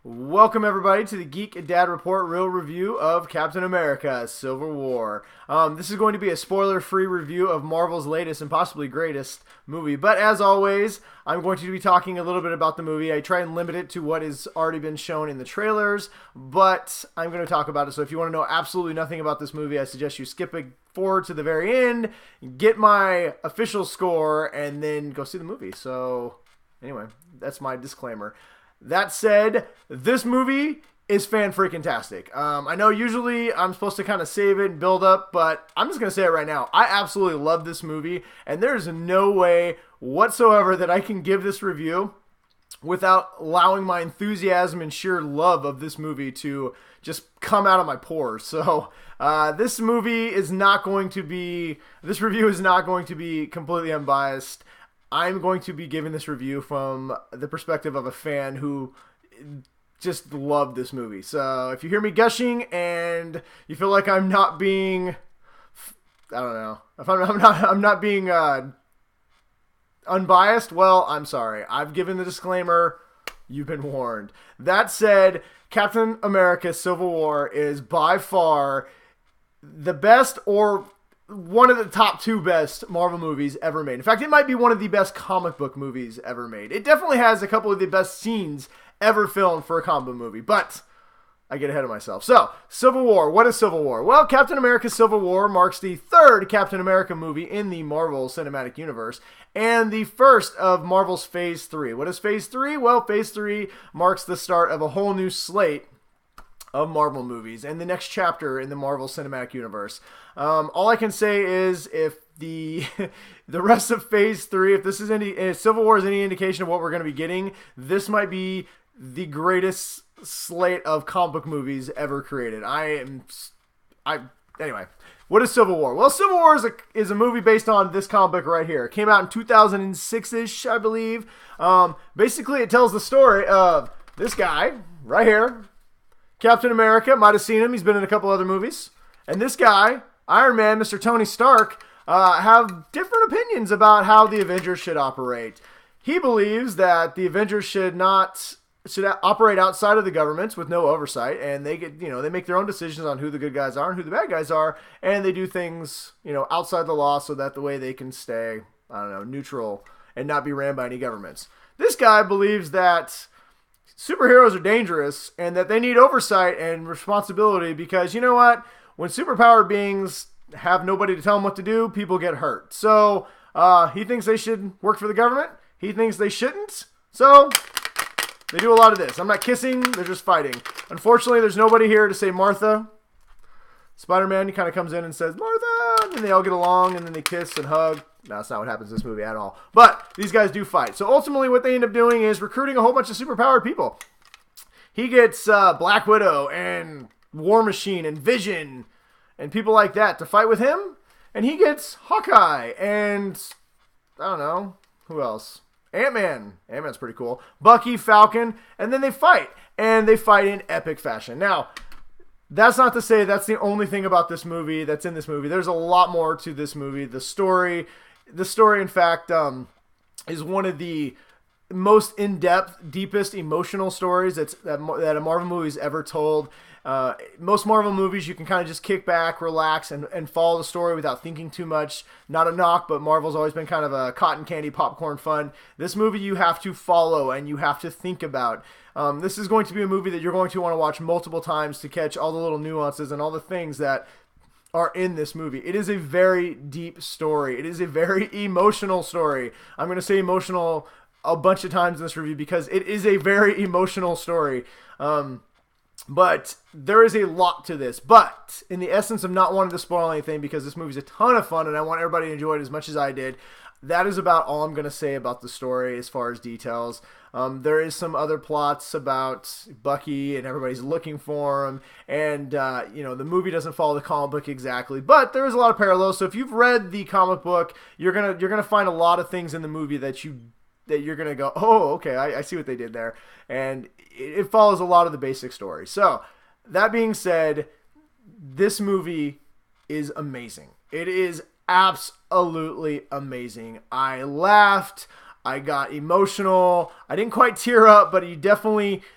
Welcome everybody to the Geek and Dad Report real review of Captain America: Civil War. This is going to be a spoiler-free review of Marvel's latest and possibly greatest movie. But as always, I'm going to be talking a little bit about the movie. I try and limit it to what has already been shown in the trailers, but I'm going to talk about it. So if you want to know absolutely nothing about this movie, I suggest you skip it forward to the very end, get my official score, and then go see the movie. So anyway, that's my disclaimer. That said, this movie is fan-freaking-tastic. I know usually I'm supposed to kind of save it and build up, but I'm just going to say it right now. I absolutely love this movie, and there's no way whatsoever that I can give this review without allowing my enthusiasm and sheer love of this movie to just come out of my pores. So this review is not going to be completely unbiased. I'm going to be giving this review from the perspective of a fan who just loved this movie. So if you hear me gushing and you feel like I'm not being, I don't know, if I'm not being unbiased, well, I'm sorry. I've given the disclaimer. You've been warned. That said, Captain America: Civil War is by far the best, or one of the top two best Marvel movies ever made. In fact, it might be one of the best comic book movies ever made. It definitely has a couple of the best scenes ever filmed for a comic book movie, but I get ahead of myself. So, Civil War. What is Civil War? Well, Captain America: Civil War marks the third Captain America movie in the Marvel Cinematic Universe and the first of Marvel's Phase 3. What is Phase 3? Well, Phase 3 marks the start of a whole new slate of Marvel movies and the next chapter in the Marvel Cinematic Universe. All I can say is if the rest of Phase 3, if Civil War is any indication of what we're going to be getting, this might be the greatest slate of comic book movies ever created. Anyway, what is Civil War? Well, Civil War is a movie based on this comic book right here. It came out in 2006-ish, I believe. Basically, it tells the story of this guy right here, Captain America. Might have seen him. He's been in a couple other movies. And this guy, Iron Man, Mr. Tony Stark, have different opinions about how the Avengers should operate. He believes that the Avengers should operate outside of the government with no oversight, and they make their own decisions on who the good guys are and who the bad guys are, and they do things, outside the law so that the way they can stay, neutral and not be ran by any governments. This guy believes that superheroes are dangerous and that they need oversight and responsibility because, you know what? When superpowered beings have nobody to tell them what to do, people get hurt. So he thinks they should work for the government. He thinks they shouldn't. So they do a lot of this. I'm not kissing. They're just fighting. Unfortunately, there's nobody here to say Martha. Spider-Man, he kind of comes in and says, Martha! And then they all get along and then they kiss and hug. No, that's not what happens in this movie at all. But these guys do fight. So ultimately what they end up doing is recruiting a whole bunch of superpowered people. He gets Black Widow and War Machine and Vision and people like that to fight with him. And he gets Hawkeye and, I don't know, who else? Ant-Man. Ant-Man's pretty cool. Bucky, Falcon, and then they fight. And they fight in epic fashion. Now, that's not to say that's the only thing about this movie that's in this movie. There's a lot more to this movie. The story, in fact, is one of the most in-depth, deepest emotional stories that a Marvel movie's ever told. Most Marvel movies, you can kind of just kick back, relax, and follow the story without thinking too much. Not a knock, but Marvel's always been kind of a cotton candy popcorn fun. This movie you have to follow and you have to think about. This is going to be a movie that you're going to want to watch multiple times to catch all the little nuances and all the things that are in this movie. It is a very deep story. It is a very emotional story. I'm going to say emotional a bunch of times in this review because it is a very emotional story. But there is a lot to this. But in the essence of not wanting to spoil anything, because this movie's a ton of fun and I want everybody to enjoy it as much as I did, that is about all I'm going to say about the story as far as details. There is some other plots about Bucky and everybody's looking for him. And, the movie doesn't follow the comic book exactly. But there is a lot of parallels. So if you've read the comic book, you're gonna find a lot of things in the movie that you're going to go, oh, okay, I see what they did there. And it follows a lot of the basic story. So, that being said, this movie is amazing. It is absolutely amazing. I laughed. I got emotional. I didn't quite tear up, but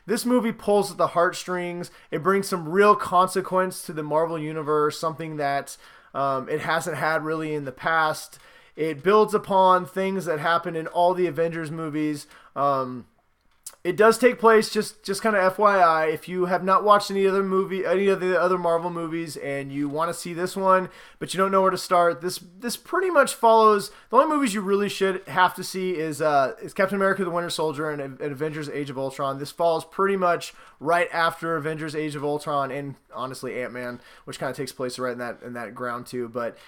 this movie pulls at the heartstrings. It brings some real consequence to the Marvel Universe, something that it hasn't had really in the past. It builds upon things that happened in all the Avengers movies. It does take place, just kind of FYI, if you have not watched any of the other Marvel movies and you want to see this one, but you don't know where to start, this pretty much follows, the only movies you really should have to see is Captain America the Winter Soldier and Avengers Age of Ultron. This falls pretty much right after Avengers Age of Ultron and honestly Ant-Man, which kind of takes place right in that ground too, but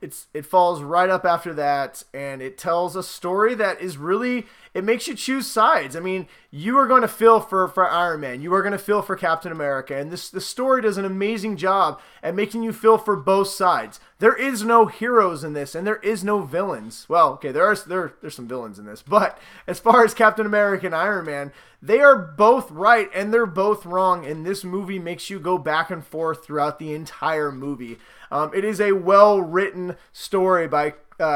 it falls right up after that, and it tells a story that is really, it makes you choose sides. I mean, you are going to feel for Iron Man, you are going to feel for Captain America, and the story does an amazing job at making you feel for both sides. There is no heroes in this, and there is no villains. Well, okay, there's some villains in this, but as far as Captain America and Iron Man, they are both right and they're both wrong, and this movie makes you go back and forth throughout the entire movie. It is a well-written story by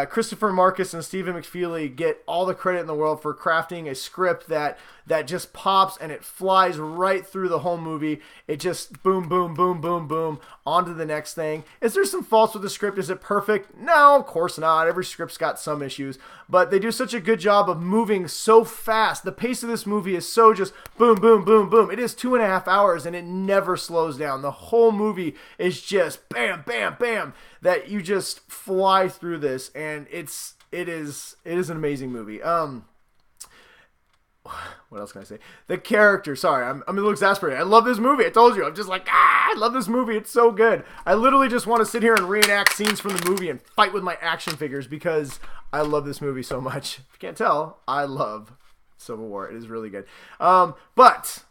Christopher Marcus and Stephen McFeely. Get all the credit in the world for crafting a script that just pops and it flies right through the whole movie. It just boom, boom, boom, boom, boom, on to the next thing. Is there some faults with the script? Is it perfect? No, of course not. Every script's got some issues, but they do such a good job of moving so fast. The pace of this movie is so just boom, boom, boom, boom. It is 2.5 hours and it never slows down. The whole movie is just bam, bam, bam, that you just fly through this, and it is an amazing movie. What else can I say? The character. Sorry, I'm a little exasperated. I love this movie. I told you. I'm just like, I love this movie. It's so good. I literally just want to sit here and reenact scenes from the movie and fight with my action figures because I love this movie so much. If you can't tell, I love Civil War. It is really good. But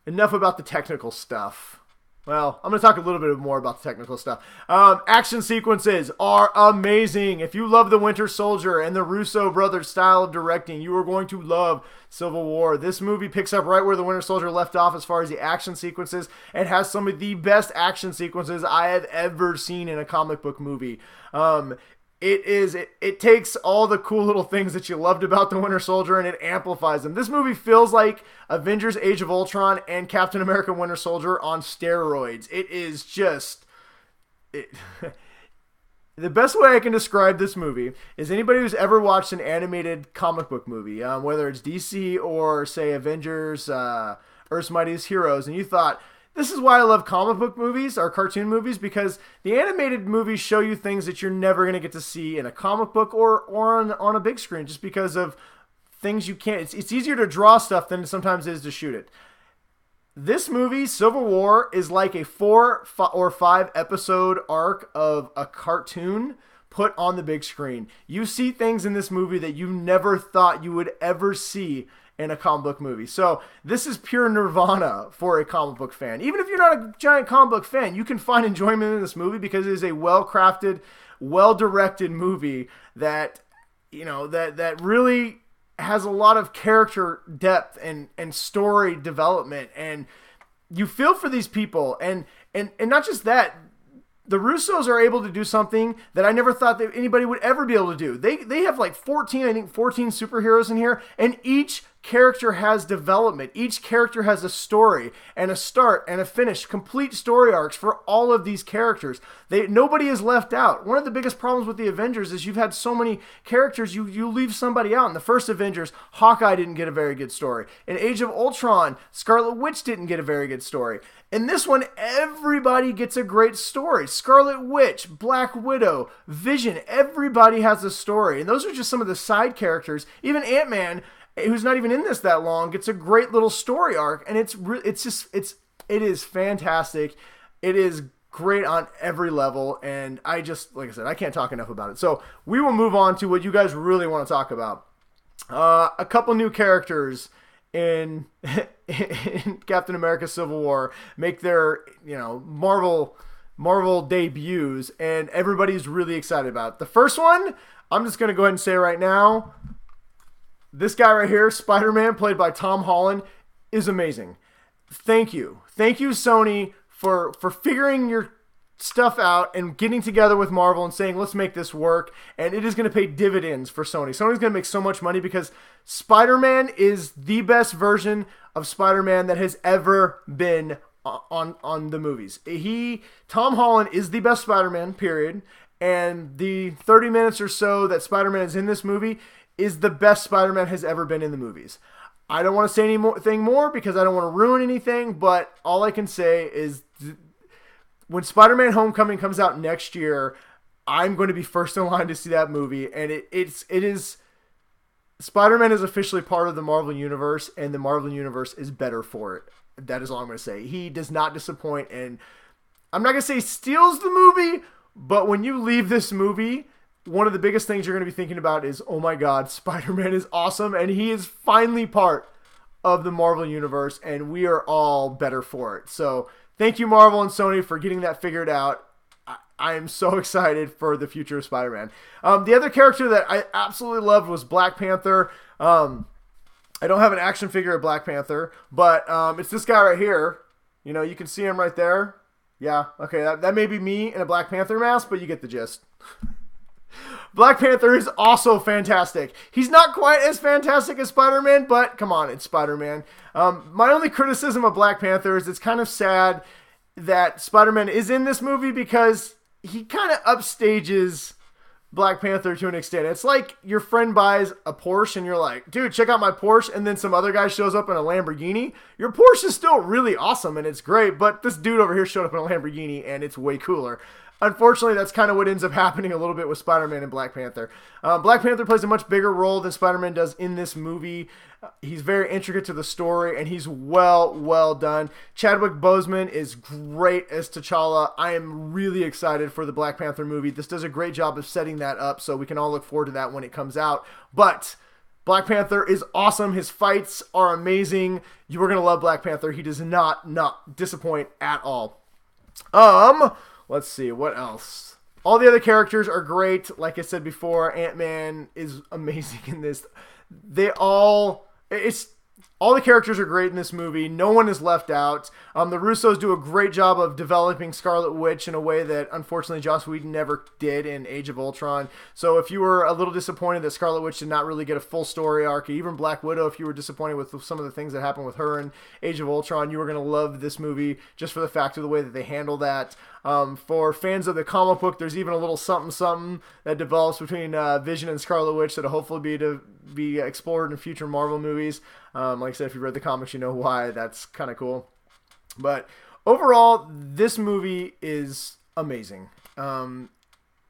enough about the technical stuff. Well, I'm going to talk a little bit more about the technical stuff. Action sequences are amazing. If you love The Winter Soldier and the Russo brothers' style of directing, you are going to love Civil War. This movie picks up right where The Winter Soldier left off as far as the action sequences and has some of the best action sequences I have ever seen in a comic book movie. It takes all the cool little things that you loved about The Winter Soldier and it amplifies them. This movie feels like Avengers Age of Ultron and Captain America Winter Soldier on steroids. It is just... The best way I can describe this movie is anybody who's ever watched an animated comic book movie, whether it's DC or, say, Avengers, Earth's Mightiest Heroes, and you thought... This is why I love comic book movies or cartoon movies, because the animated movies show you things that you're never going to get to see in a comic book or on a big screen, just because of things you can't. It's easier to draw stuff than it sometimes is to shoot it. This movie, Civil War, is like a 4 or 5 episode arc of a cartoon put on the big screen. You see things in this movie that you never thought you would ever see in a comic book movie. So this is pure nirvana for a comic book fan. Even if you're not a giant comic book fan, you can find enjoyment in this movie because it is a well-crafted, well-directed movie that, you know, that really has a lot of character depth and story development, and you feel for these people, and not just that. The Russos are able to do something that I never thought that anybody would ever be able to do. They have like 14 superheroes in here, and each character has development. Each character has a story and a start and a finish, complete story arcs for all of these characters. Nobody is left out. One of the biggest problems with the Avengers is you've had so many characters, you leave somebody out. In the first Avengers, Hawkeye didn't get a very good story. In Age of Ultron, Scarlet Witch didn't get a very good story. In this one, everybody gets a great story. Scarlet Witch, Black Widow, Vision, everybody has a story. And those are just some of the side characters. Even Ant-Man, who's not even in this that long, gets a great little story arc. And it is fantastic. It is great on every level. And like I said, I can't talk enough about it. So we will move on to what you guys really want to talk about. A couple new characters in Captain America Civil War make their, Marvel debuts, and everybody's really excited about it. The first one, I'm just going to go ahead and say right now, this guy right here, Spider-Man, played by Tom Holland, is amazing. Thank you, Sony, for figuring your stuff out and getting together with Marvel and saying, let's make this work. And it is going to pay dividends for Sony. Sony's going to make so much money because Spider-Man is the best version of Spider-Man that has ever been on the movies. Tom Holland is the best Spider-Man, period. And the 30 minutes or so that Spider-Man is in this movie is the best Spider-Man has ever been in the movies. I don't want to say anything more because I don't want to ruin anything, but all I can say is when Spider-Man Homecoming comes out next year, I'm going to be first in line to see that movie. And it is Spider-Man is officially part of the Marvel Universe, and the Marvel Universe is better for it. That is all I'm going to say. He does not disappoint, and I'm not going to say steals the movie, but when you leave this movie, one of the biggest things you're going to be thinking about is, oh my God, Spider-Man is awesome, and he is finally part of the Marvel Universe, and we are all better for it. So thank you, Marvel and Sony, for getting that figured out. I am so excited for the future of Spider-Man. The other character that I absolutely loved was Black Panther. I don't have an action figure of Black Panther, but it's this guy right here. You know, you can see him right there. Yeah, okay, that may be me in a Black Panther mask, but you get the gist. Black Panther is also fantastic. He's not quite as fantastic as Spider-Man, but come on, it's Spider-Man. My only criticism of Black Panther is it's kind of sad that Spider-Man is in this movie because he kind of upstages Black Panther to an extent. It's like your friend buys a Porsche and you're like, dude, check out my Porsche, and then some other guy shows up in a Lamborghini. Your Porsche is still really awesome and it's great, but this dude over here showed up in a Lamborghini and it's way cooler. Unfortunately, that's kind of what ends up happening a little bit with Spider-Man and Black Panther. Black Panther plays a much bigger role than Spider-Man does in this movie. He's very intricate to the story, and he's well done. Chadwick Boseman is great as T'Challa. I am really excited for the Black Panther movie. This does a great job of setting that up, so we can all look forward to that when it comes out. But Black Panther is awesome. His fights are amazing. You are going to love Black Panther. He does not disappoint at all. Let's see, what else? All the other characters are great. Like I said before, Ant-Man is amazing in this. All the characters are great in this movie. No one is left out. The Russos do a great job of developing Scarlet Witch in a way that, unfortunately, Joss Whedon never did in Age of Ultron. So if you were a little disappointed that Scarlet Witch did not really get a full story arc, even Black Widow, if you were disappointed with some of the things that happened with her in Age of Ultron, you were going to love this movie just for the fact of the way that they handle that. For fans of the comic book, there's even a little something that develops between Vision and Scarlet Witch that'll hopefully be explored in future Marvel movies. Like I said, if you read the comics, you know why. That's kind of cool. But overall, this movie is amazing.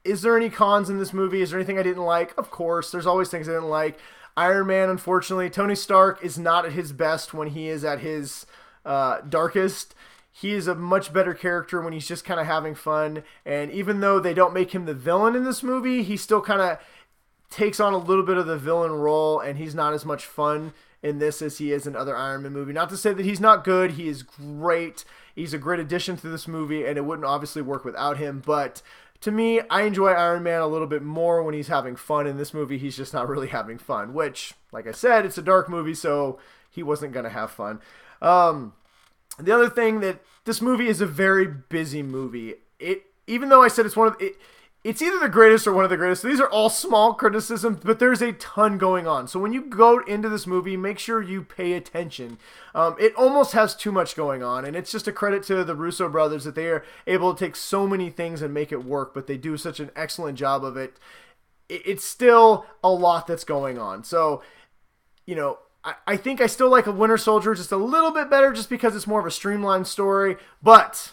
Is there any cons in this movie? Is there anything I didn't like? Of course, there's always things I didn't like. Iron Man, unfortunately, Tony Stark is not at his best when he is at his darkest. He is a much better character when he's just kind of having fun. And even though they don't make him the villain in this movie, he still kind of takes on a little bit of the villain role, and he's not as much fun in this as he is in other Iron Man movie. Not to say that he's not good. He is great. He's a great addition to this movie, and it wouldn't obviously work without him. But to me, I enjoy Iron Man a little bit more when he's having fun. In this movie, he's just not really having fun, which, like I said, it's a dark movie, so he wasn't going to have fun. The other thing that this movie is a very busy movie. Even though I said it's either the greatest or one of the greatest. These are all small criticisms, but there's a ton going on. So when you go into this movie, make sure you pay attention. It almost has too much going on, and it's just a credit to the Russo brothers that they are able to take so many things and make it work, but they do such an excellent job of it. It's still a lot that's going on. So, you know, I think I still like a Winter Soldier just a little bit better just because it's more of a streamlined story, but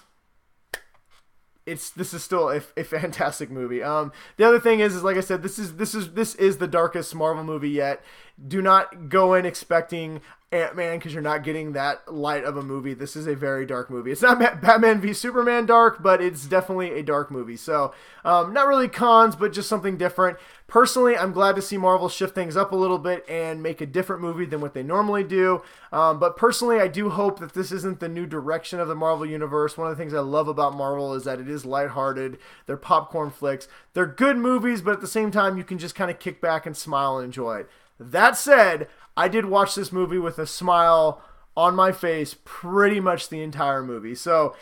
this is still a fantastic movie. The other thing is like I said, this is the darkest Marvel movie yet. Do not go in expecting Ant-Man because you're not getting that light of a movie. This is a very dark movie. It's not Batman v Superman dark, but it's definitely a dark movie. So not really cons, but just something different. Personally, I'm glad to see Marvel shift things up a little bit and make a different movie than what they normally do. But personally, I do hope that this isn't the new direction of the Marvel Universe. One of the things I love about Marvel is that it is lighthearted. They're popcorn flicks. They're good movies, but at the same time, you can just kind of kick back and smile and enjoy it. That said, I did watch this movie with a smile on my face pretty much the entire movie. So,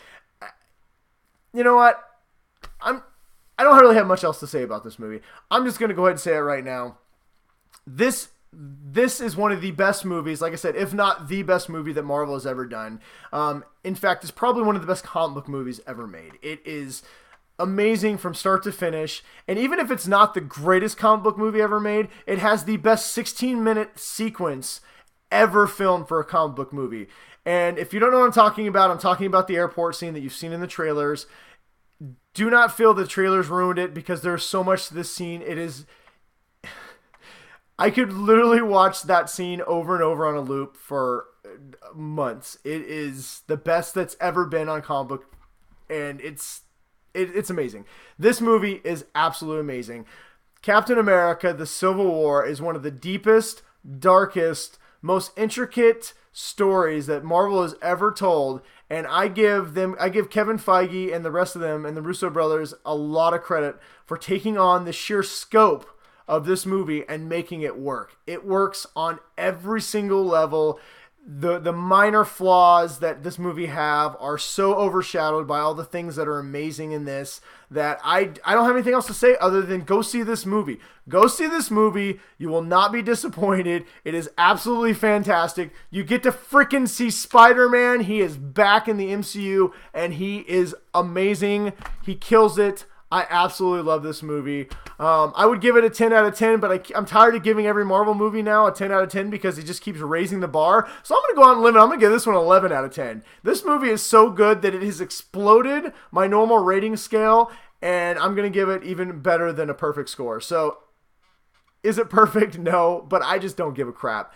you know what? I don't really have much else to say about this movie. I'm just going to go ahead and say it right now. This is one of the best movies, like I said, if not the best movie that Marvel has ever done. In fact, it's probably one of the best comic book movies ever made. It is amazing from start to finish. And even if it's not the greatest comic book movie ever made, it has the best 16-minute sequence ever filmed for a comic book movie. And if you don't know what I'm talking about the airport scene that you've seen in the trailers. Do not feel the trailers ruined it, because there's so much to this scene. It is... I could literally watch that scene over and over on a loop for months. It is the best that's ever been on comic book, and it's amazing. This movie is absolutely amazing. Captain America: The Civil War is one of the deepest, darkest, most intricate stories that Marvel has ever told, and I give Kevin Feige and the rest of them and the Russo brothers a lot of credit for taking on the sheer scope of this movie and making it work. It works on every single level. The minor flaws that this movie have are so overshadowed by all the things that are amazing in this that I don't have anything else to say other than go see this movie. Go see this movie. You will not be disappointed. It is absolutely fantastic. You get to freaking see Spider-Man. He is back in the MCU and he is amazing. He kills it. I absolutely love this movie. I would give it a 10 out of 10, but I'm tired of giving every Marvel movie now a 10 out of 10 because it just keeps raising the bar. So I'm going to go out and limit. I'm going to give this one an 11 out of 10. This movie is so good that it has exploded my normal rating scale, and I'm going to give it even better than a perfect score. So is it perfect? No, but I just don't give a crap.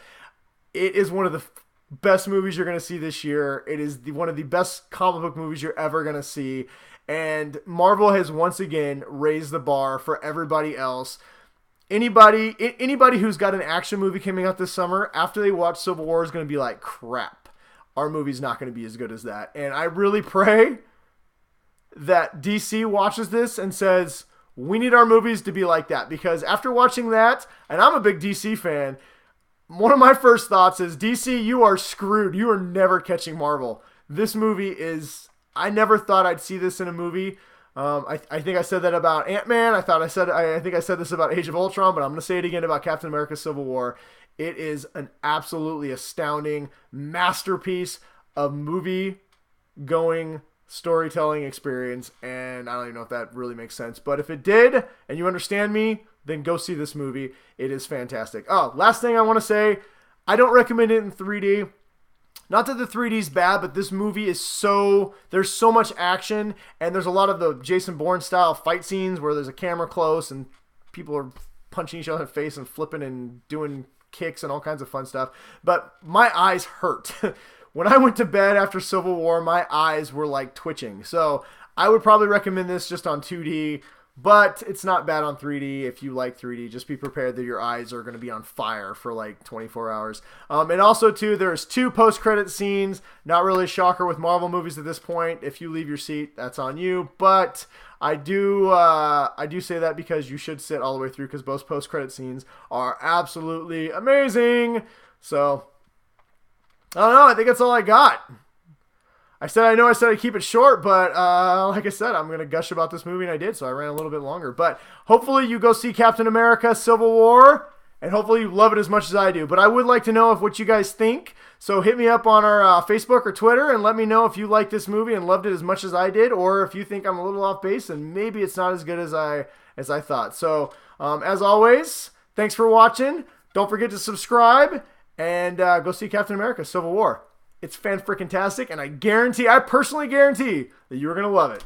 It is one of the best movies you're going to see this year. It is one of the best comic book movies you're ever going to see. And Marvel has once again raised the bar for everybody else. Anybody who's got an action movie coming out this summer, after they watch Civil War, is going to be like, crap, our movie's not going to be as good as that. And I really pray that DC watches this and says, we need our movies to be like that. Because after watching that, and I'm a big DC fan, one of my first thoughts is, DC, you are screwed. You are never catching Marvel. This movie is... I never thought I'd see this in a movie. I think I said that about Ant-Man. I think I said this about Age of Ultron, but I'm going to say it again about Captain America: Civil War. It is an absolutely astounding masterpiece of movie-going storytelling experience, and I don't even know if that really makes sense. But if it did, and you understand me, then go see this movie. It is fantastic. Oh, last thing I want to say, I don't recommend it in 3D. Not that the 3D is bad, but this movie is there's so much action, and there's a lot of the Jason Bourne style fight scenes where there's a camera close and people are punching each other in the face and flipping and doing kicks and all kinds of fun stuff. But my eyes hurt. When I went to bed after Civil War, my eyes were like twitching. So I would probably recommend this just on 2D. But it's not bad on 3D if you like 3D. Just be prepared that your eyes are going to be on fire for like 24 hours. And also, too, there's 2 post-credit scenes. Not really a shocker with Marvel movies at this point. If you leave your seat, that's on you. But I do say that because you should sit all the way through, because both post-credit scenes are absolutely amazing. So, I don't know. I think that's all I got. I said I'd keep it short, but like I said, I'm going to gush about this movie, and I did, so I ran a little bit longer. But hopefully you go see Captain America: Civil War, and hopefully you love it as much as I do. But I would like to know what you guys think, so hit me up on our Facebook or Twitter and let me know if you like this movie and loved it as much as I did, or if you think I'm a little off base and maybe it's not as good as I thought. So, as always, thanks for watching. Don't forget to subscribe, and go see Captain America: Civil War. It's fan-freaking-tastic, and I personally guarantee that you're going to love it.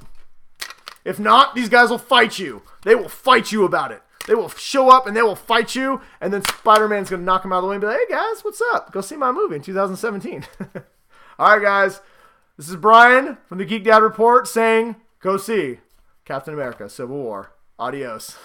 If not, these guys will fight you. They will fight you about it. They will show up, and they will fight you, and then Spider-Man's going to knock them out of the way and be like, hey, guys, what's up? Go see my movie in 2017. All right, guys. This is Brian from the Geek Dad Report saying, go see Captain America: Civil War. Adios.